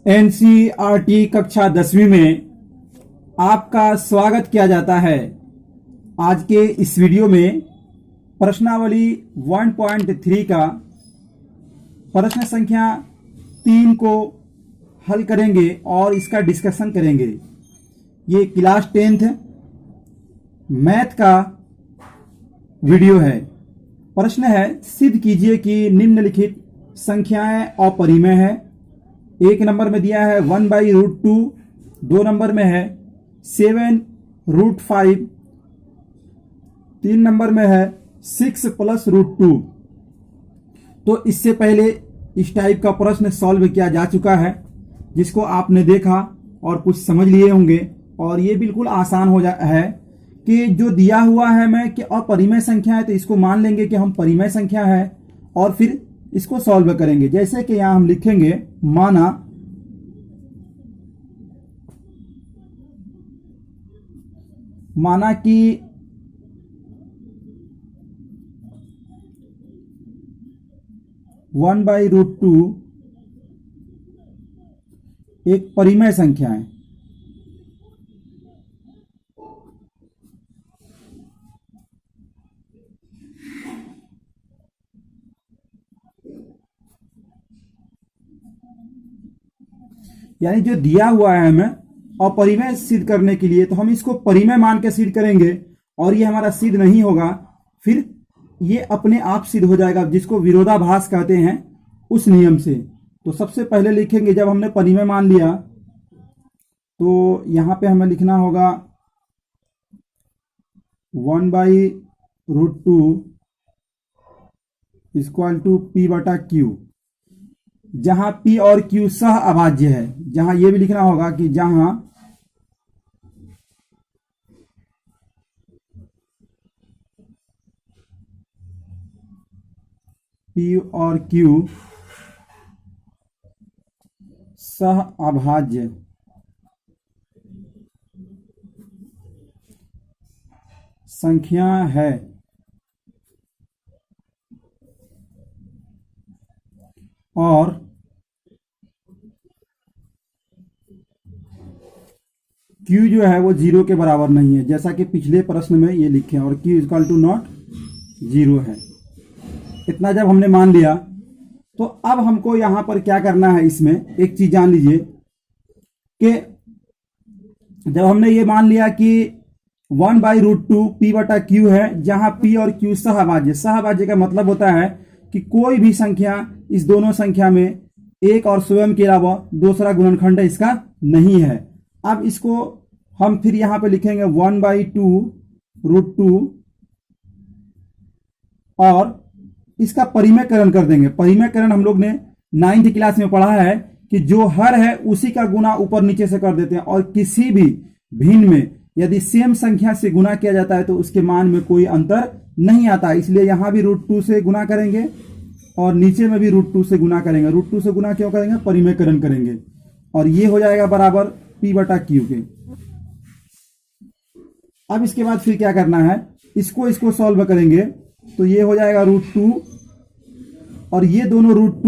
NCERT कक्षा 10वीं में आपका स्वागत किया जाता है। आज के इस वीडियो में प्रश्नावली 1.3 का प्रश्न संख्या 3 को हल करेंगे और इसका डिस्कशन करेंगे। ये क्लास 10th मैथ का वीडियो है। प्रश्न है, सिद्ध कीजिए कि निम्नलिखित संख्याएं अपरिमेय है। एक नंबर में दिया है 1/√2, 2 नंबर में है 7√5, 3 नंबर में है 6 + √2। तो इससे पहले इस टाइप का प्रश्न सॉल्व किया जा चुका है, जिसको आपने देखा और कुछ समझ लिए होंगे। और ये बिल्कुल आसान हो है कि जो दिया हुआ है मैं कि अपरिमेय संख्या है, तो इसको मान लेंगे कि हम परिमेय संख्या है और फिर इसको सॉल्व करेंगे। जैसे कि यहां हम लिखेंगे, माना कि (1/√2) एक परिमेय संख्या है। यानी जो दिया हुआ है हमें अपरिमेय सिद्ध करने के लिए, तो हम इसको परिमेय मान के सिद्ध करेंगे और ये हमारा सिद्ध नहीं होगा, फिर ये अपने आप सिद्ध हो जाएगा, जिसको विरोधाभास कहते हैं, उस नियम से। तो सबसे पहले लिखेंगे, जब हमने परिमेय मान लिया तो यहां पे हमें लिखना होगा 1/√2 = P/Q, जहां P और Q सह अभाज्य है। जहां यह भी लिखना होगा कि जहां P और Q सह अभाज्य संख्या है। और Q जो है वो 0 के बराबर नहीं है, जैसा कि पिछले प्रश्न में ये लिखे हैं, और Q = 0 है। इतना जब हमने मान लिया, तो अब हमको यहां पर क्या करना है, इसमें एक चीज जान लीजिए कि जब हमने ये मान लिया कि 1/√2 P/Q है, जहां P और Q सहअभाज्य। सहअभाज्य का मतलब होता है कि कोई भी संख्या इस दोनों संख्या में एक और स्वयं के अलावा दूसरा गुणनखंड इसका नहीं है। अब इसको हम फिर यहां पे लिखेंगे 1/2√2 और इसका परिमेयकरण कर देंगे। परिमेयकरण हम लोग ने 9th क्लास में पढ़ा है कि जो हर है उसी का गुना ऊपर नीचे से कर देते हैं, और किसी भी भिन्न में यदि सेम संख्या से गुना किया जाता है तो उसके मान में कोई अंतर नहीं आता। इसलिए यहां भी √2 से गुना करेंगे और नीचे में भी √2 से गुना करेंगे। √2 से गुना क्यों करेंगे? परिमेयकरण करेंगे, और ये हो जाएगा बराबर P/Q के। अब इसके बाद फिर क्या करना है, इसको सॉल्व करेंगे, तो ये हो जाएगा √2, और ये दोनों रूट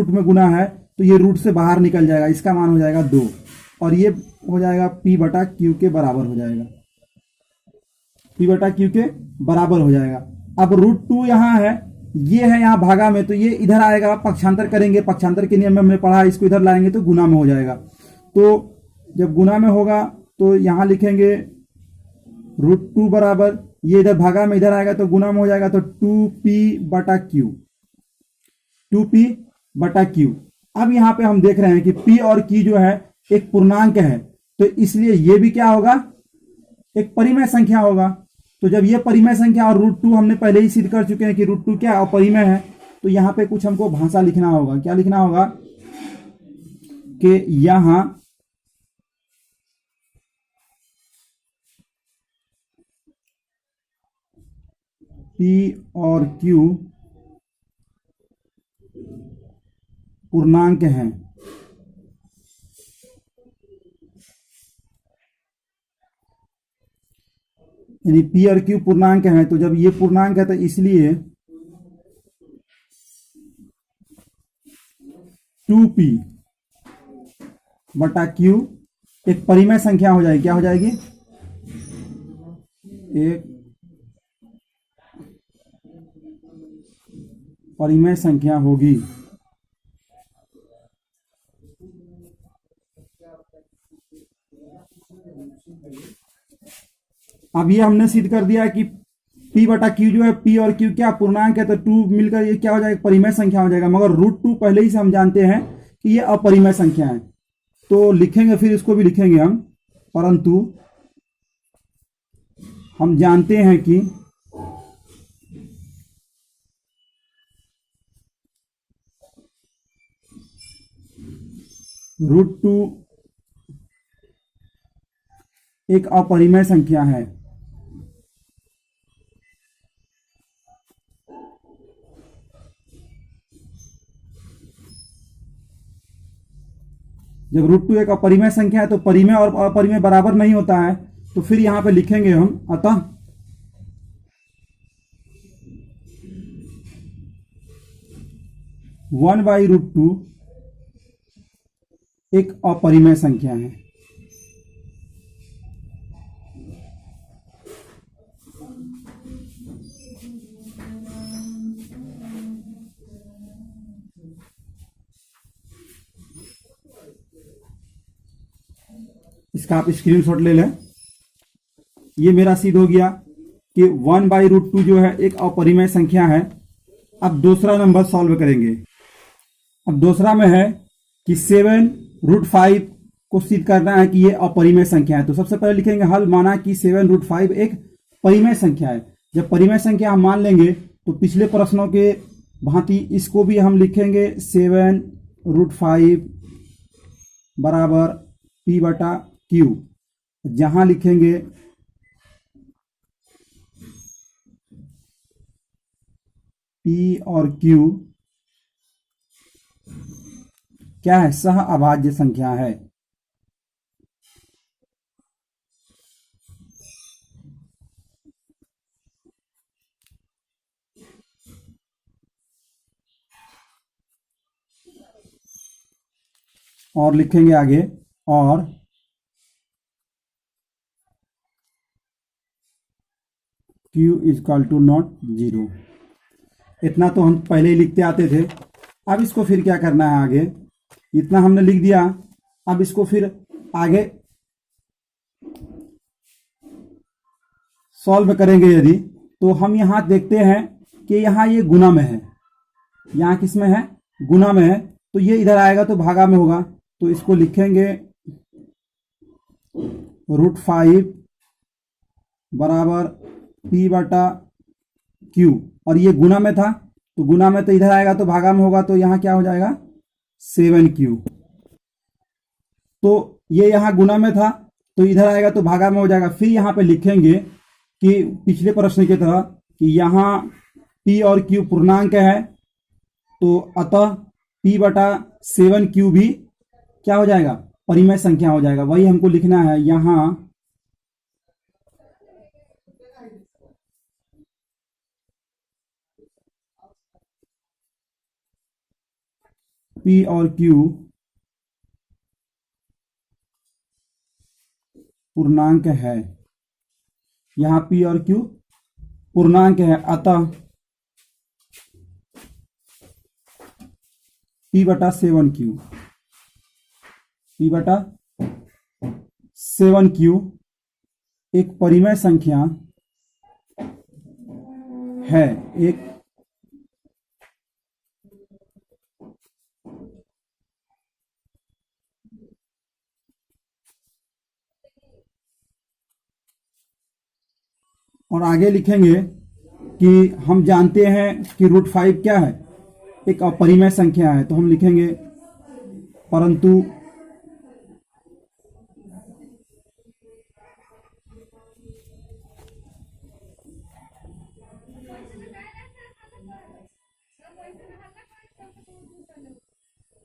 में गुना है, तो ये रूट से बाहर निकल जाएगा, इसका मान हो जाएगा 2, और ये हो जाएगा P/Q के बराबर हो जाएगा। P/Q के बराबर हो जाएगा। अब √2 यहां है, ये है यहां भागा में, तो ये इधर आएगा, पक्षांतर करेंगे। पक्षांतर के नियम में हमने पढ़ा, इसको इधर लाएंगे तो गुना में हो जाएगा। तो जब गुना में होगा तो यहां लिखेंगे √2 बराबर, ये इधर भागा में इधर आएगा तो गुना में हो जाएगा, तो 2P/Q। अब यहां पे हम देख रहे हैं कि P और Q जो है एक पूर्णांक है, तो इसलिए ये भी क्या होगा, एक परिमेय संख्या होगा। तो जब ये परिमेय संख्या, और √2 हमने पहले ही सिद्ध कर चुके हैं कि √2 क्या अपरिमेय है, तो यहां पे कुछ हमको भाषा लिखना होगा। क्या लिखना होगा कि यहां P और Q पूर्णांक हैं। यानी P और Q पूर्णांक हैं, तो जब ये पूर्णांक है तो इसलिए 2P बटा क्यू एक परिमेय संख्या हो जाएगी। क्या हो जाएगी? एक परिमेय संख्या होगी। अब ये हमने सिद्ध कर दिया कि P बटा Q जो है, P और Q क्या पूर्णांक है, तो 2 मिलकर ये क्या हो जाएगा? परिमेय संख्या हो जाएगा। मगर √2 पहले ही से हम जानते हैं कि ये अपरिमेय संख्या है, तो लिखेंगे, फिर इसको भी लिखेंगे हम। परंतु हम जानते हैं कि √2 एक अपरिमेय संख्या है। जब √2 एक अपरिमेय संख्या है तो परिमेय और अपरिमेय बराबर नहीं होता है, तो फिर यहां पे लिखेंगे हम, अतः वन बाई √2 एक अपरिमेय संख्या है। इसका आप स्क्रीनशॉट ले लें। ये मेरा सिद्ध हो गया कि 1 बाई √2 जो है एक अपरिमेय संख्या है। अब दूसरा नंबर सॉल्व करेंगे। अब दूसरा में है कि 7√5 को सिद्ध करना है कि ये अपरिमेय संख्या है। तो सबसे पहले लिखेंगे हल, माना कि 7√5 एक परिमेय संख्या है। जब परिमेय संख्या हम मान लेंगे तो पिछले प्रश्नों के भांति इसको भी हम लिखेंगे 7√5 बराबर P बटा Q, जहां लिखेंगे P और Q क्या है? सह अभाज्य संख्या है। और लिखेंगे आगे, और Q इक्वल टू नॉट 0। इतना तो हम पहले ही लिखते आते थे। अब इसको फिर क्या करना है आगे? इतना हमने लिख दिया। अब इसको फिर आगे सॉल्व करेंगे यदि, तो हम यहां देखते हैं कि यहां ये गुना में है। यहां किस में है? गुना में है। तो ये इधर आएगा तो भागा में होगा। तो इसको लिखेंगे √5 बराबर P बटा Q, और ये गुना में था तो गुना में तो इधर आएगा तो भागा में होगा, तो यहां क्या हो जाएगा? 7Q। तो ये यहां गुना में था तो इधर आएगा तो भागा में हो जाएगा। फिर यहां पे लिखेंगे कि पिछले प्रश्न की तरह कि यहां P और Q पूर्णांक है, तो अतः P बटा 7Q भी क्या हो जाएगा? परिमेय संख्या हो जाएगा। वही हमको लिखना है यहां P और Q पूर्णांक है। यहां P और Q पूर्णांक है, अतः P बटा 7Q, P बटा 7Q एक परिमेय संख्या है। एक और आगे लिखेंगे कि हम जानते हैं कि √5 क्या है? एक अपरिमेय संख्या है। तो हम लिखेंगे परंतु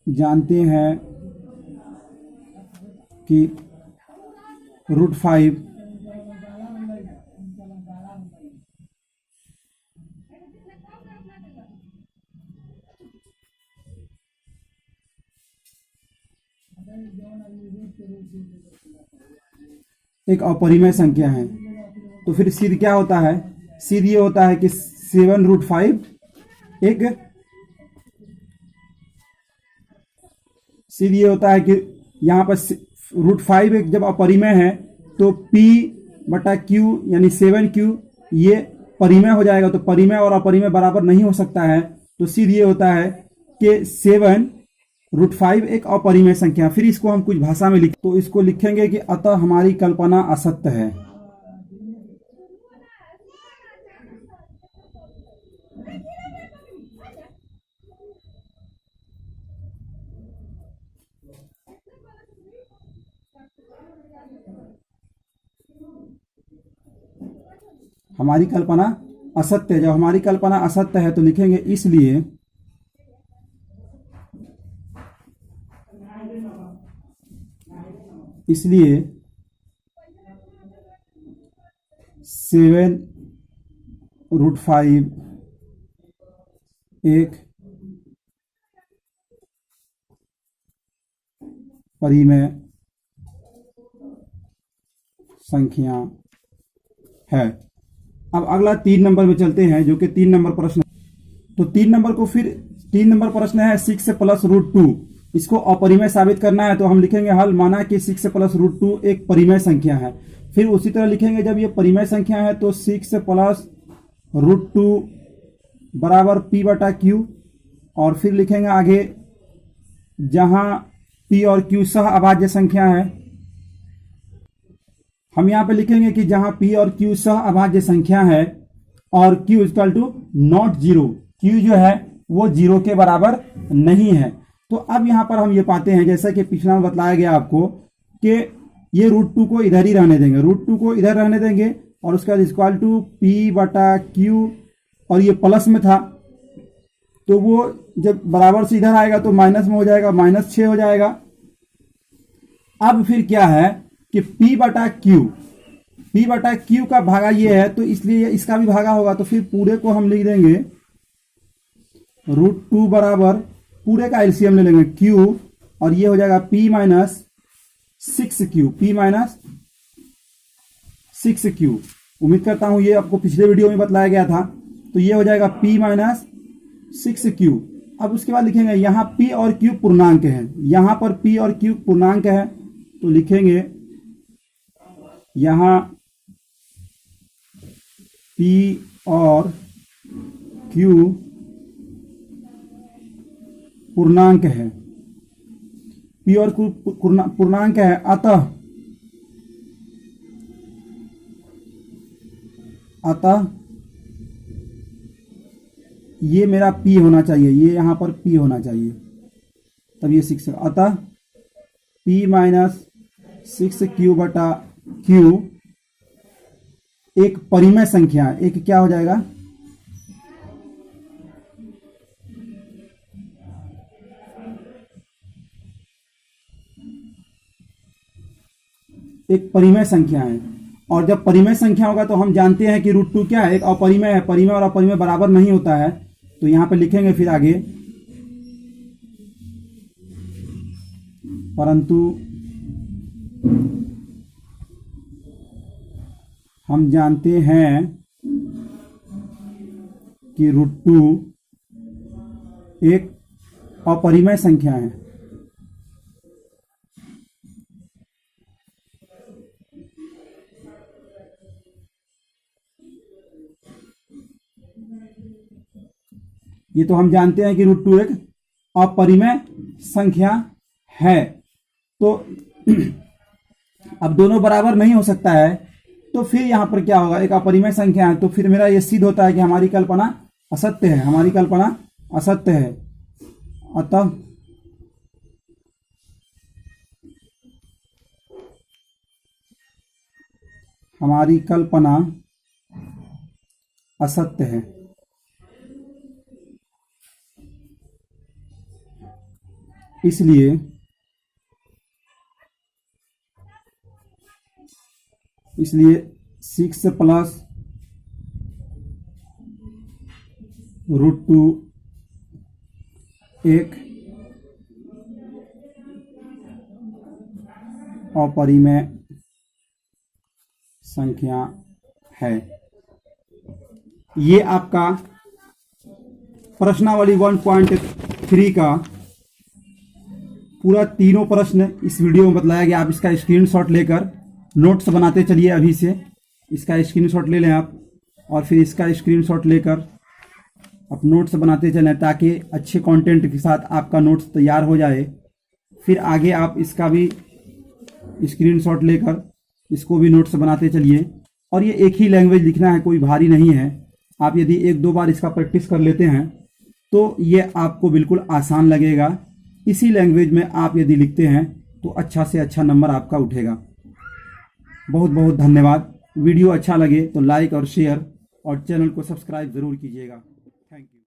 जानते हैं कि √5 एक अपरिमेय संख्या है। तो फिर सिद्ध क्या होता है? सिद्ध ये होता है कि 7√5 एक सिद्ध ये होता है कि यहाँ पर √5 एक जब अपरिमेय है तो P/Q यानी 7Q ये परिमेय हो जाएगा। तो परिमेय और अपरिमेय बराबर नहीं हो सकता है। तो सिद्ध ये होता है कि 7√5 एक अपरिमेय संख्या। फिर इसको हम कुछ भाषा में तो इसको लिखेंगे कि अतः हमारी कल्पना असत्य है। हमारी कल्पना असत्य है। जब हमारी कल्पना असत्य है तो लिखेंगे इसलिए इसलिए 7√5 एक परिमेय संख्या है। अब अगला 3 नंबर में चलते हैं, जो कि 3 नंबर प्रश्न। तो 3 नंबर को फिर 3 नंबर प्रश्न है 6 + √2। इसको अपरिमेय साबित करना है। तो हम लिखेंगे हल, माना कि 6 + √2 एक परिमेय संख्या है। फिर उसी तरह लिखेंगे जब ये परिमेय संख्या है तो 6 + √2 बराबर P/Q। और फिर लिखेंगे आगे जहां P और Q सह अभाज्य संख्या है। हम यहां पे लिखेंगे कि जहां P और Q सह अभाज्य संख्या है और Q = नॉट 0, Q जो है वो 0 के बराबर नहीं है। तो अब यहां पर हम ये पाते हैं, जैसा कि पिछला में बतलाया गया आपको, कि ये √2 को इधर ही रहने देंगे, √2 को इधर रहने देंगे और उसका P/Q, और ये प्लस में था तो वो जब बराबर से इधर आएगा तो माइनस में हो जाएगा, -6 हो जाएगा। अब फिर क्या है कि P/Q का भागा ये है तो इसलिए इसका भी भागा होगा। तो फिर पूरे को हम लिख देंगे √2 बराबर, पूरे का एलसीएम ले लेंगे Q, और ये हो जाएगा P - 6Q, P - 6Q। उम्मीद करता हूं ये आपको पिछले वीडियो में बतलाया गया था। तो ये हो जाएगा P - 6Q। अब उसके बाद लिखेंगे यहां P और Q पूर्णांक है, यहां पर P और Q पूर्णांक है तो लिखेंगे यहां P और Q पूर्णांक है, P और Q पूर्णांक है। अतः ये मेरा P होना चाहिए, ये यहां पर P होना चाहिए, तब ये 6। अतः P - 6Q/Q एक परिमेय संख्या, एक क्या हो जाएगा, एक परिमेय संख्या है। और जब परिमेय संख्या होगा तो हम जानते हैं कि √2 क्या है, एक अपरिमेय है। परिमेय और अपरिमेय बराबर नहीं होता है। तो यहां पे लिखेंगे फिर आगे, परंतु हम जानते हैं कि √2 एक अपरिमेय संख्या है। ये तो हम जानते हैं कि √2 एक अपरिमेय संख्या है। तो अब दोनों बराबर नहीं हो सकता है, तो फिर यहां पर क्या होगा, एक अपरिमेय संख्या है। तो फिर मेरा यह सिद्ध होता है कि हमारी कल्पना असत्य है, हमारी कल्पना असत्य है। अतः हमारी कल्पना असत्य है। इसलिए इसलिए 6 + √2 एक अपरिमेय संख्या है। ये आपका प्रश्नावली 1.3 का पूरा तीनों प्रश्न इस वीडियो में बतलाया गया। आप इसका स्क्रीनशॉट लेकर नोट्स बनाते चलिए। अभी से इसका स्क्रीनशॉट ले लें आप, और फिर इसका स्क्रीनशॉट लेकर आप नोट्स बनाते चलें, ताकि अच्छे कंटेंट के साथ आपका नोट्स तैयार हो जाए। फिर आगे आप इसका भी स्क्रीनशॉट लेकर इसको भी नोट्स बनाते चलिए। और ये एक ही लैंग्वेज लिखना है, कोई भारी नहीं है। आप यदि एक दो बार इसका प्रैक्टिस कर लेते हैं तो ये आपको बिल्कुल आसान लगेगा। इसी लैंग्वेज में आप यदि लिखते हैं तो अच्छा से अच्छा नंबर आपका उठेगा। बहुत बहुत धन्यवाद। वीडियो अच्छा लगे तो लाइक और शेयर और चैनल को सब्सक्राइब ज़रूर कीजिएगा। Thank you.